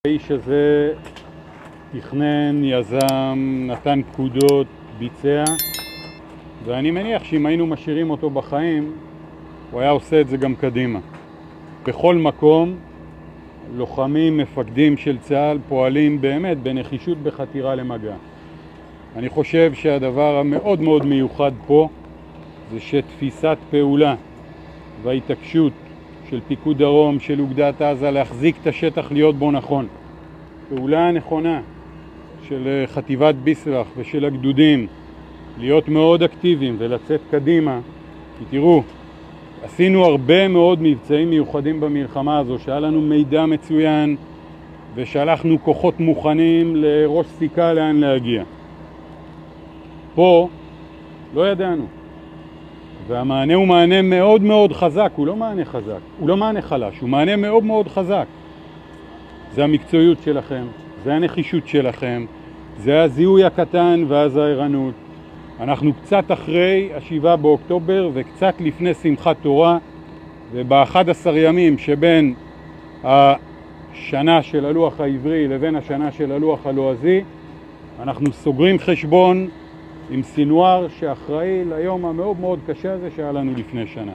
האיש הזה תכנן, יזם, נתן פקודות, ביצע, ואני מניח שאם היינו משאירים אותו בחיים, הוא היה עושה את זה גם קדימה. בכל מקום, לוחמים, מפקדים של צה"ל פועלים באמת בנחישות בחתירה למגע. אני חושב שהדבר המאוד מאוד מיוחד פה זה שתפיסת פעולה וההתעקשות של פיקוד דרום, של אוגדת עזה, להחזיק את השטח, להיות בו נכון. פעולה נכונה של חטיבת ביסלח ושל הגדודים, להיות מאוד אקטיביים ולצאת קדימה. כי תראו, עשינו הרבה מאוד מבצעים מיוחדים במלחמה הזו, שהיה לנו מידע מצוין ושלחנו כוחות מוכנים לראש סיכה לאן להגיע. פה לא ידענו. והמענה הוא מענה מאוד מאוד חזק, הוא לא מענה חזק, הוא לא מענה חלש, הוא מענה מאוד מאוד חזק. זה המקצועיות שלכם, זה הנחישות שלכם, זה הזיהוי הקטן ואז הערנות. אנחנו קצת אחרי ה7 באוקטובר וקצת לפני שמחת תורה, וב-11 ימים שבין השנה של הלוח העברי לבין השנה של הלוח הלועזי, אנחנו סוגרים חשבון עם סינואר שאחראי ליום המאוד מאוד קשה הזה שהיה לנו לפני שנה.